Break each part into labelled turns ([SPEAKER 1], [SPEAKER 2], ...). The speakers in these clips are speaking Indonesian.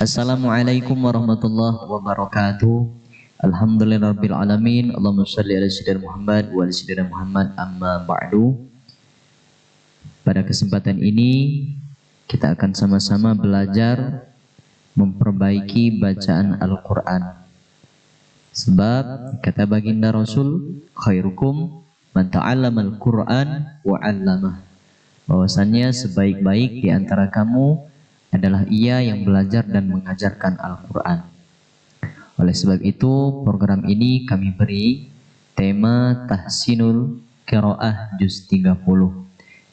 [SPEAKER 1] Assalamualaikum warahmatullahi wabarakatuh. Alhamdulillahirabbil alamin. Allahumma shalli ala sayyidina Muhammad wa ala sayyidina Muhammad, amma ba'du. Pada kesempatan ini kita akan sama-sama belajar memperbaiki bacaan Al-Qur'an. Sebab kata baginda Rasul, khairukum man ta'allamal Qur'an wa 'allamah. Bahwasannya sebaik-baik di antara kamu adalah ia yang belajar dan mengajarkan Al-Quran. Oleh sebab itu, program ini kami beri tema Tahsinul Qiraah Juz 30.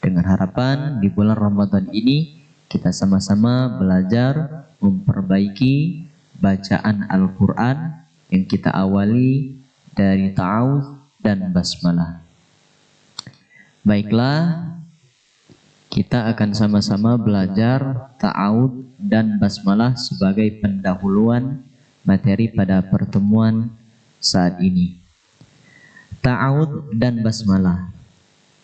[SPEAKER 1] Dengan harapan di bulan Ramadan ini kita sama-sama belajar memperbaiki bacaan Al-Quran yang kita awali dari ta'awudz dan basmalah. Baiklah, kita akan sama-sama belajar ta'awudz dan basmalah sebagai pendahuluan materi pada pertemuan saat ini. Ta'awudz dan basmalah.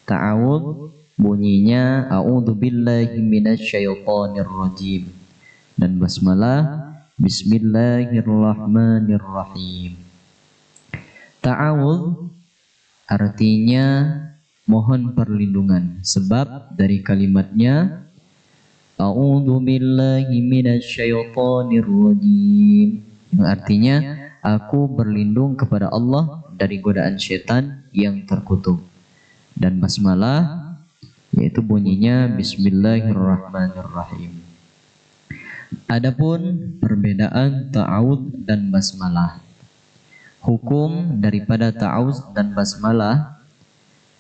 [SPEAKER 1] Ta'awudz bunyinya a'udzubillahi minasyaitonirrajim, dan basmalah bismillahirrahmanirrahim. Ta'awudz artinya mohon perlindungan, sebab dari kalimatnya a'udzu billahi minasyaitonir rajim, yang artinya aku berlindung kepada Allah dari godaan setan yang terkutuk. Dan basmalah yaitu bunyinya bismillahirrahmanirrahim. Adapun perbedaan ta'awudz dan basmalah. Hukum daripada ta'awudz dan basmalah,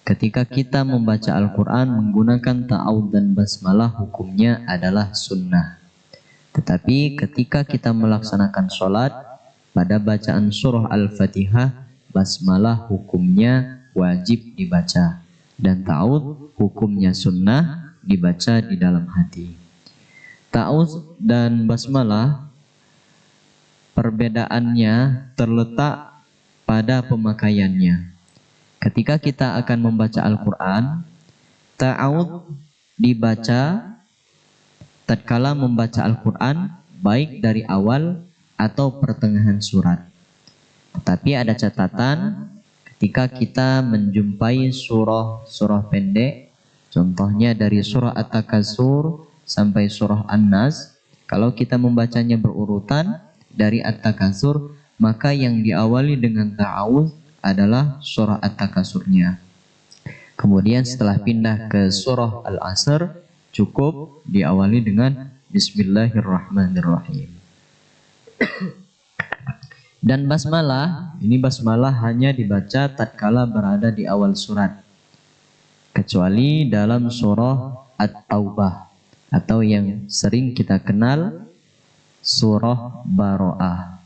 [SPEAKER 1] ketika kita membaca Al-Quran menggunakan ta'awudz dan basmalah, hukumnya adalah sunnah. Tetapi ketika kita melaksanakan sholat, pada bacaan surah Al-Fatihah, basmalah hukumnya wajib dibaca, dan ta'awudz hukumnya sunnah dibaca di dalam hati. Ta'awudz dan basmalah perbedaannya terletak pada pemakaiannya. Ketika kita akan membaca Al-Quran, ta'awudz dibaca tatkala membaca Al-Quran, baik dari awal atau pertengahan surat. Tetapi ada catatan, ketika kita menjumpai surah pendek, contohnya dari surah At-Takatsur sampai surah An-Nas, kalau kita membacanya berurutan dari At-Takatsur, maka yang diawali dengan ta'awudz adalah surah At-Takatsurnya. Kemudian setelah pindah ke surah Al-Asr, cukup diawali dengan bismillahirrahmanirrahim. Dan basmalah, ini basmalah hanya dibaca tatkala berada di awal surat, kecuali dalam surah At-Taubah atau yang sering kita kenal surah Baro'ah.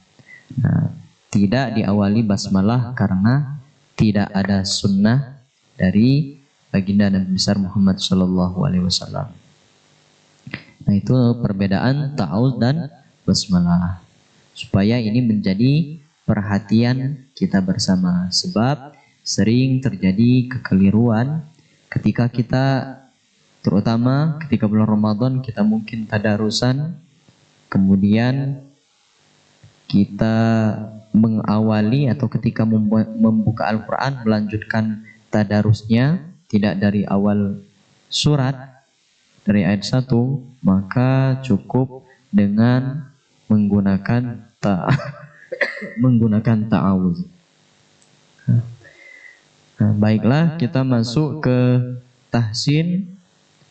[SPEAKER 1] Nah, tidak diawali basmalah karena tidak ada sunnah dari baginda Nabi besar Muhammad SAW. Nah, itu perbedaan ta'awudz dan basmalah, supaya ini menjadi perhatian kita bersama, sebab sering terjadi kekeliruan ketika kita, terutama ketika bulan Ramadan, kita mungkin tadarusan, kemudian kita mengawali atau ketika membuka Al-Quran melanjutkan tadarusnya tidak dari awal surat, dari ayat 1, maka cukup dengan menggunakan ta'awudz. Nah, baiklah, kita masuk ke tahsin,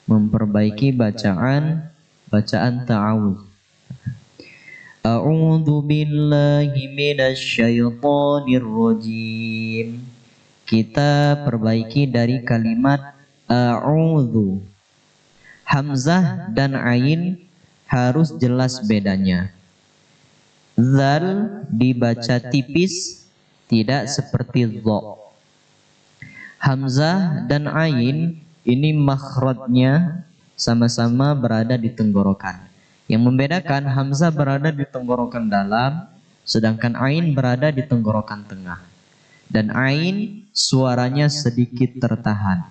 [SPEAKER 1] memperbaiki bacaan ta'awudz. A'udzu billahi minasyaitonir rajim. Kita perbaiki dari kalimat a'udzu. Hamzah dan ain harus jelas bedanya. Zal dibaca tipis, tidak seperti dha. Hamzah dan ain ini makhrajnya sama-sama berada di tenggorokan. Yang membedakan, hamzah berada di tenggorokan dalam, sedangkan ain berada di tenggorokan tengah. Dan ain suaranya sedikit tertahan.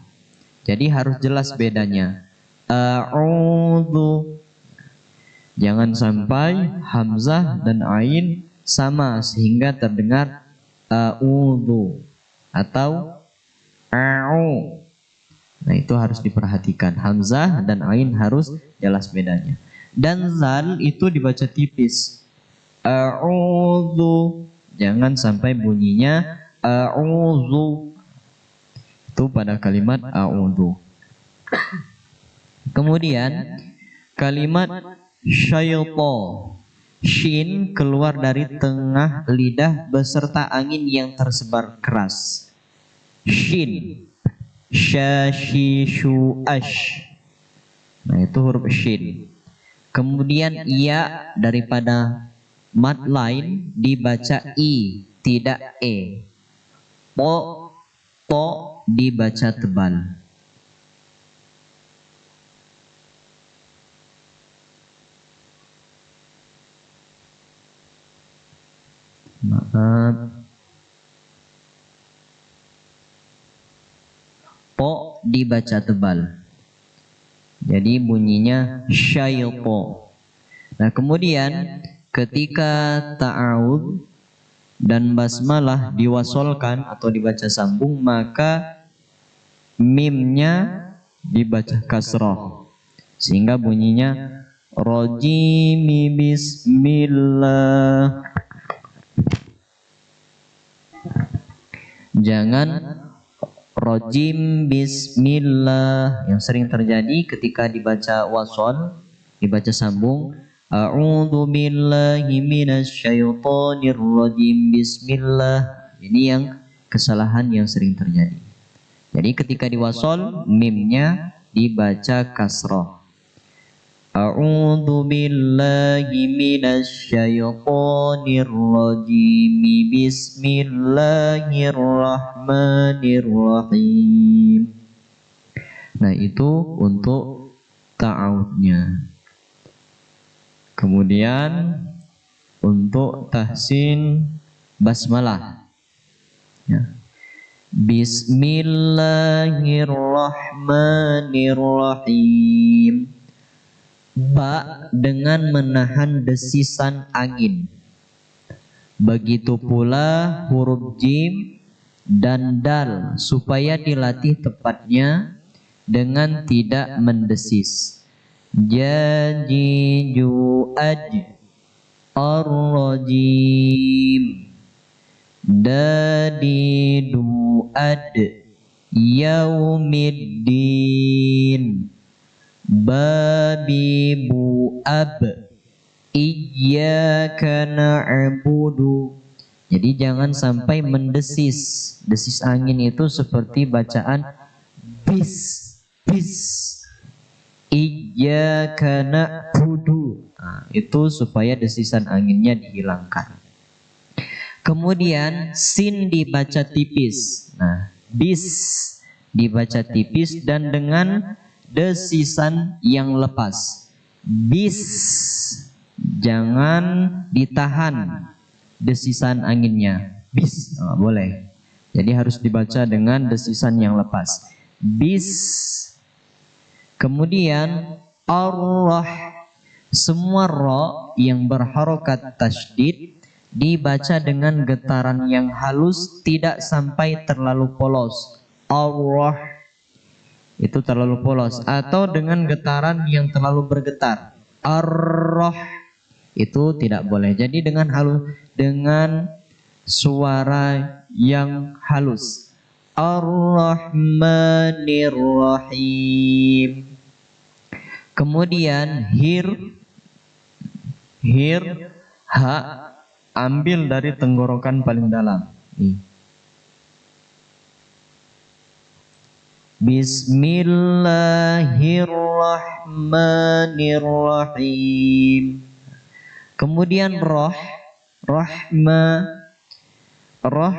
[SPEAKER 1] Jadi harus jelas bedanya. A'udzu. Jangan sampai hamzah dan ain sama sehingga terdengar a'udzu atau a'u. Nah, itu harus diperhatikan. Hamzah dan ain harus jelas bedanya. Dan zal itu dibaca tipis. A'udzu. Jangan sampai bunyinya a'udzu. Itu pada kalimat a'udzu. Kemudian kalimat syaitan. Shin keluar dari tengah lidah beserta angin yang tersebar keras. Shin. Syashishu ash. Nah, itu huruf shin. Kemudian ya daripada mad lain dibaca i, tidak e. To dibaca tebal. Maaf. Po dibaca tebal. Jadi bunyinya syaipo. Nah, kemudian ketika ta'awud dan basmalah diwasolkan atau dibaca sambung, maka mimnya dibaca kasroh sehingga bunyinya rojimi bismillah. Jangan rojim bismillah yang sering terjadi ketika dibaca wasol, dibaca sambung. A'udzu billahi minasyaitonir rajim bismillah. Ini yang kesalahan yang sering terjadi. Jadi ketika diwasol mimnya dibaca kasroh. A'udzu billahi minasyaitonir rajim bismillahirrahmanirrahim. Nah, itu untuk ta'awudnya. Kemudian untuk tahsin basmalah ya. Bismillahirrahmanirrahim. Ba dengan menahan desisan angin. Begitu pula huruf jim dan dal supaya dilatih tepatnya dengan tidak mendesis. Jajiju aj ar-rajim dadidu ad yaumiddin babibu ab iyyaka na'budu. Jadi jangan sampai mendesis. Desis angin itu seperti bacaan bis iyyaka na'budu. Nah, itu supaya desisan anginnya dihilangkan. Kemudian sin dibaca tipis. Nah, bis dibaca tipis dan dengan desisan yang lepas. Bis, jangan ditahan desisan anginnya. Bis, boleh. Jadi harus dibaca dengan desisan yang lepas. Bis. Kemudian ar-rah, semua ra yang berharokat tasydid dibaca dengan getaran yang halus, tidak sampai terlalu polos. Ar-rah itu terlalu polos, atau dengan getaran yang terlalu bergetar. Ar-rah itu tidak boleh. Jadi dengan halus, dengan suara yang halus. Ar-Rahmanir-Rahim. Kemudian hir ha ambil dari tenggorokan paling dalam. Bismillahirrahmanirrahim. Kemudian rahma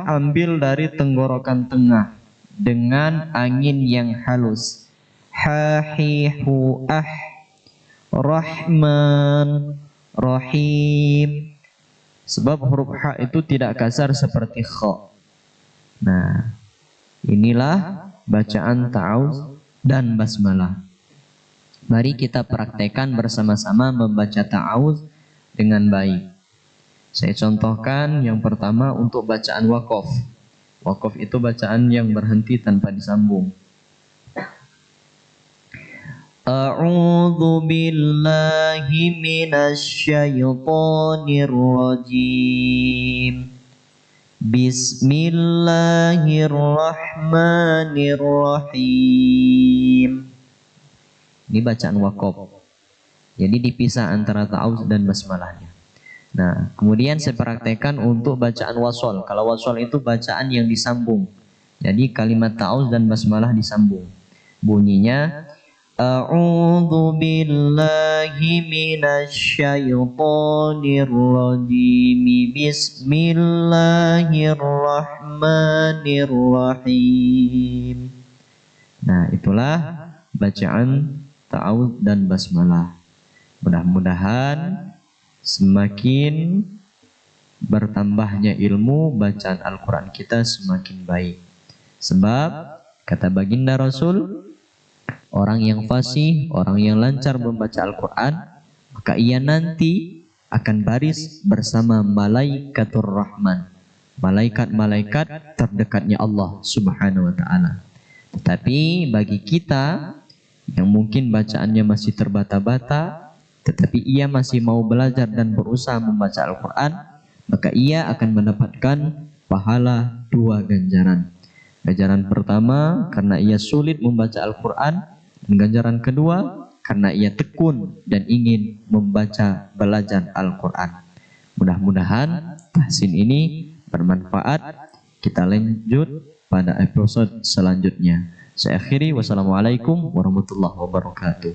[SPEAKER 1] ambil dari tenggorokan tengah dengan angin yang halus. Hahihu rahman rahim. Sebab huruf ha itu tidak kasar seperti kha. Nah, inilah bacaan ta'awudz dan basmalah. Mari kita praktekkan bersama-sama membaca ta'awudz dengan baik. Saya contohkan yang pertama untuk bacaan waqaf. Waqaf itu bacaan yang berhenti tanpa disambung. A'udzu billahi minasy syaithanir rajim. Bismillahirrahmanirrahim. Ini bacaan waqaf. Jadi dipisah antara ta'awudz dan basmalahnya. Nah, kemudian saya praktekkan untuk bacaan wasol. Kalau wasol itu bacaan yang disambung. Jadi kalimat ta'awudz dan basmalah disambung. Bunyinya A'udzu billahi minasy syaithanir rajim. Bismillahirrahmanirrahim. Nah, itulah bacaan ta'awudz dan basmalah. Mudah-mudahan semakin bertambahnya ilmu, bacaan Al-Quran kita semakin baik. Sebab kata baginda Rasul, orang yang fasih, orang yang lancar membaca Al-Quran, maka ia nanti akan baris bersama malaikatur rahman, malaikat-malaikat terdekatnya Allah subhanahu wa ta'ala. Tetapi bagi kita yang mungkin bacaannya masih terbata-bata, tetapi ia masih mau belajar dan berusaha membaca Al-Quran, maka ia akan mendapatkan pahala 2 ganjaran. Ganjaran pertama karena ia sulit membaca Al-Quran, dan ganjaran kedua karena ia tekun dan ingin membaca belajar Al-Quran. Mudah-mudahan tahsin ini bermanfaat. Kita lanjut pada episode selanjutnya. Saya akhiri, wassalamualaikum warahmatullahi wabarakatuh.